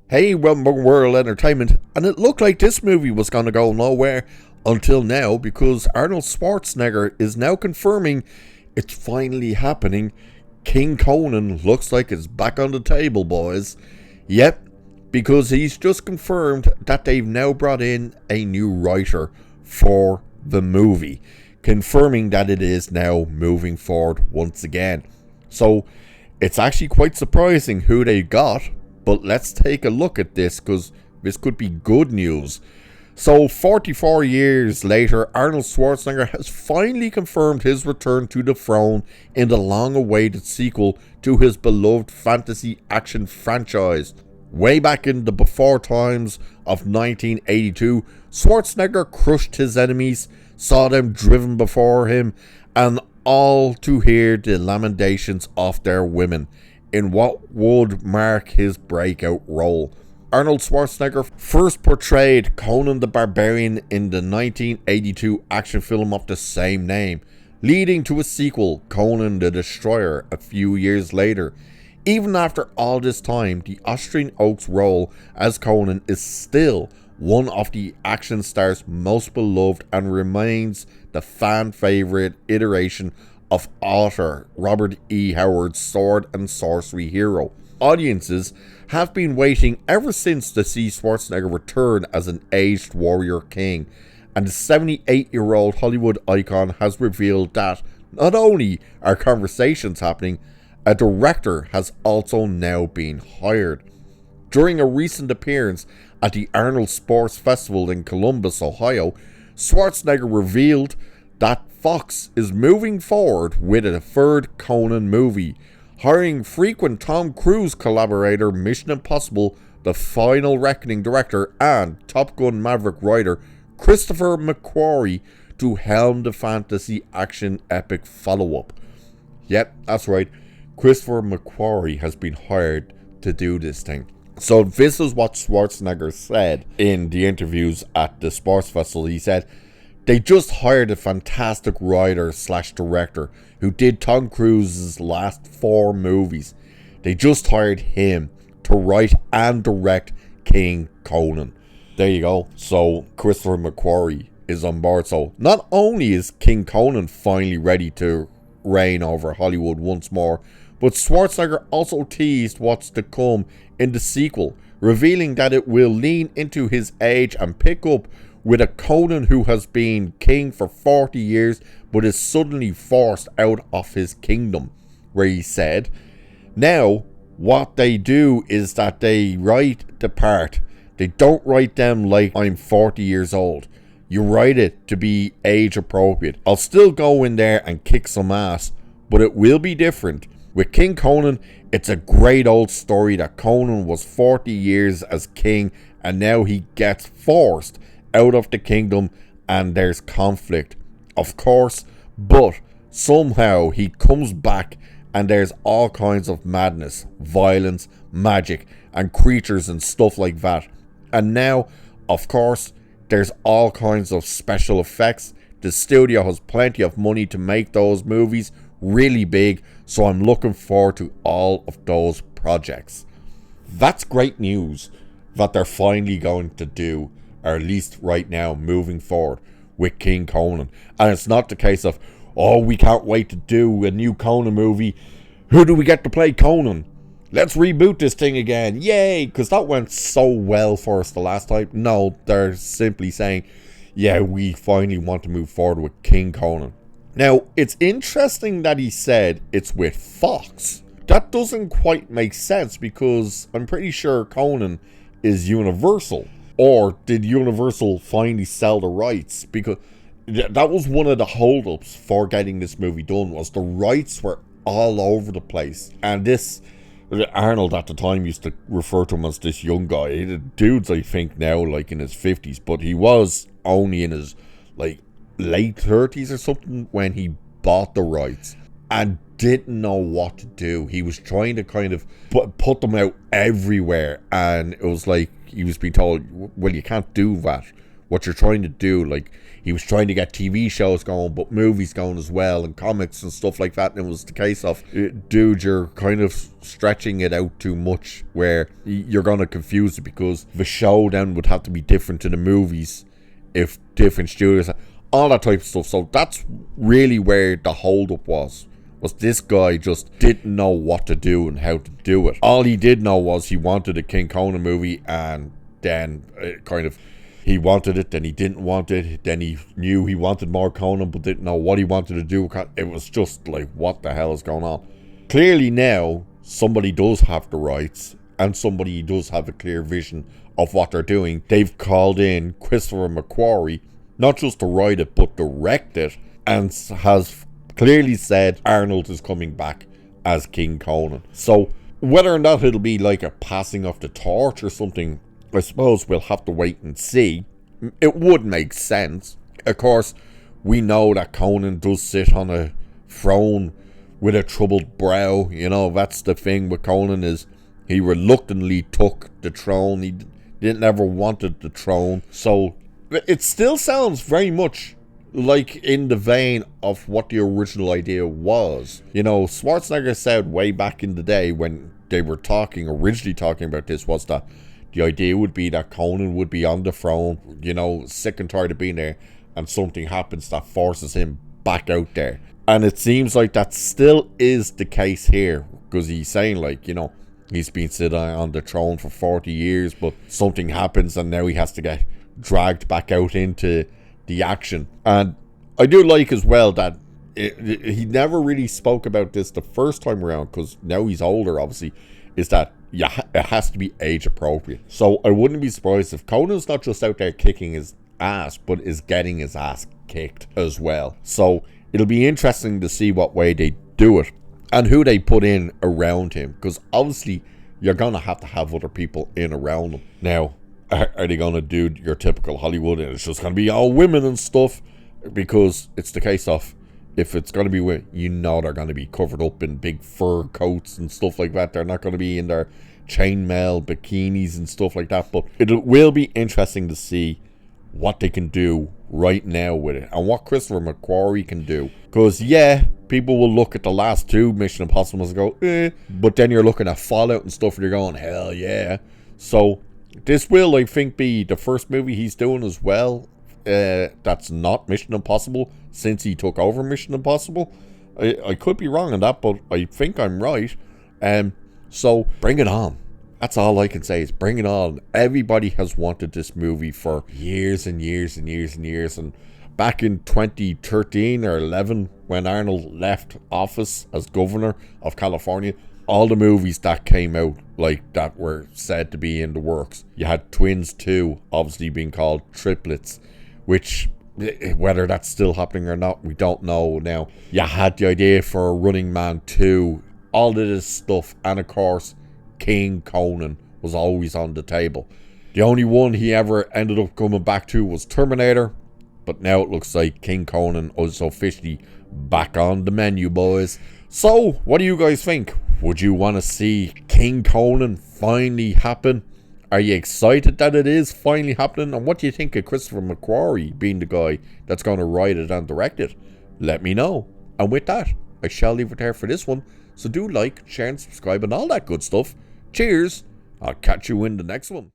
Hey, welcome World Entertainment, and it looked like this movie was gonna go nowhere until now because Arnold Schwarzenegger is now confirming it's finally happening. King Conan looks like it's back on the table, boys. Yep, because he's just confirmed that they've now brought in a new writer for the movie, confirming that it is now moving forward once again. So it's actually quite surprising who they got. But let's take a look at this because this could be good news. So 44 years later, Arnold Schwarzenegger has finally confirmed his return to the throne in the long-awaited sequel to his beloved fantasy action franchise. Way back in the before times of 1982, Schwarzenegger crushed his enemies, saw them driven before him, and all to hear the lamentations of their women in what would mark his breakout role. Arnold Schwarzenegger first portrayed Conan the Barbarian in the 1982 action film of the same name, leading to a sequel, Conan the Destroyer, a few years later. Even after all this time, the Austrian Oak's role as Conan is still one of the action star's most beloved and remains the fan favorite iteration of author Robert E. Howard's sword and sorcery hero. Audiences have been waiting ever since to see Schwarzenegger return as an aged warrior king, and the 78-year-old Hollywood icon has revealed that not only are conversations happening, a director has also now been hired. During a recent appearance at the Arnold Sports Festival in Columbus, Ohio, Schwarzenegger revealed that Fox is moving forward with a third Conan movie, hiring frequent Tom Cruise collaborator Mission Impossible The Final Reckoning director and Top Gun Maverick writer Christopher McQuarrie to helm the fantasy action epic follow-up. Yep, that's right, Christopher McQuarrie has been hired to do this thing. So this is what Schwarzenegger said in the interviews at the Sports Festival. He said, "They just hired a fantastic writer / director who did Tom Cruise's last 4 movies. They just hired him to write and direct King Conan." There you go. So Christopher McQuarrie is on board. So not only is King Conan finally ready to reign over Hollywood once more, but Schwarzenegger also teased what's to come in the sequel, revealing that it will lean into his age and pick up with a Conan who has been king for 40 years but is suddenly forced out of his kingdom, where he said, "Now, what they do is that they write the part. They don't write them like I'm 40 years old. You write it to be age appropriate. I'll still go in there and kick some ass, but it will be different. With King Conan, it's a great old story that Conan was 40 years as king and now he gets forced out of the kingdom and there's conflict, of course, but somehow he comes back and there's all kinds of madness, violence, magic and creatures and stuff like that. And now, of course, there's all kinds of special effects. The studio has plenty of money to make those movies really big, so I'm looking forward to all of those projects." That's great news that they're finally going to do, or at least right now, moving forward with King Conan. And it's not the case of, oh, we can't wait to do a new Conan movie. Who do we get to play Conan? Let's reboot this thing again. Yay! Because that went so well for us the last time. No, they're simply saying, yeah, we finally want to move forward with King Conan. Now, it's interesting that he said it's with Fox. That doesn't quite make sense because I'm pretty sure Conan is Universal. Or did Universal finally sell the rights? Because that was one of the holdups for getting this movie done, was the rights were all over the place. And this, Arnold at the time used to refer to him as this young guy. The dude's, I think, now like in his 50s, but he was only in his like late 30s or something when he bought the rights and didn't know what to do. He was trying to kind of put them out everywhere, and it was like he was being told, well, you can't do that. what you're trying to do. Like, he was trying to get TV shows going, but movies going as well, and comics and stuff like that. And it was the case of, dude, you're kind of stretching it out too much, where you're going to confuse it, because the show then would have to be different to the movies if different studios, all that type of stuff. So that's really where the holdup was this guy just didn't know what to do and how to do it. All he did know was he wanted a King Conan movie, and then he wanted it, then he didn't want it, then he knew he wanted more Conan but didn't know what he wanted to do. It was just like, what the hell is going on? Clearly now somebody does have the rights, and somebody does have a clear vision of what they're doing. They've called in Christopher McQuarrie, not just to write it but direct it, and has clearly said Arnold is coming back as King Conan. So whether or not it'll be like a passing of the torch or something, I suppose we'll have to wait and see. It would make sense. Of course, we know that Conan does sit on a throne with a troubled brow. You know, that's the thing with Conan, is he reluctantly took the throne. He didn't ever wanted the throne. So it still sounds very much like in the vein of what the original idea was. You know, Schwarzenegger said way back in the day when they were originally talking about this, was that the idea would be that Conan would be on the throne, you know, sick and tired of being there, and something happens that forces him back out there. And it seems like that still is the case here, because he's saying, like, you know, he's been sitting on the throne for 40 years, but something happens and now he has to get dragged back out into the action. And I do like as well that he never really spoke about this the first time around, because now he's older, obviously, is that it has to be age appropriate. So I wouldn't be surprised if Conan's not just out there kicking his ass, but is getting his ass kicked as well. So it'll be interesting to see what way they do it and who they put in around him, because obviously you're gonna have to have other people in around him. Now, are they gonna do your typical Hollywood and it's just gonna be all women and stuff? Because it's the case of, if it's going to be women, you know they're going to be covered up in big fur coats and stuff like that. They're not going to be in their chainmail bikinis and stuff like that. But it will be interesting to see what they can do right now with it, and what Christopher McQuarrie can do. Because, yeah, people will look at the last two Mission Impossibles and go, eh. But then you're looking at Fallout and stuff and you're going, hell yeah. So this will, I think, be the first movie he's doing as well. That's not Mission Impossible since he took over Mission Impossible. I could be wrong on that, but I think I'm right. So bring it on. That's all I can say, is bring it on. Everybody has wanted this movie for years and years and years and years. And back in 2013 or 11, when Arnold left office as governor of California, all the movies that came out, like, that were said to be in the works. You had Twins 2, obviously being called Triplets, which, whether that's still happening or not, we don't know now. You had the idea for Running Man 2, all of this stuff, and of course, King Conan was always on the table. The only one he ever ended up coming back to was Terminator, but now it looks like King Conan is officially back on the menu, boys. So, what do you guys think? Would you want to see King Conan finally happen? Are you excited that it is finally happening? And what do you think of Christopher McQuarrie being the guy that's going to write it and direct it? Let me know. And with that, I shall leave it there for this one. So do like, share and subscribe and all that good stuff. Cheers. I'll catch you in the next one.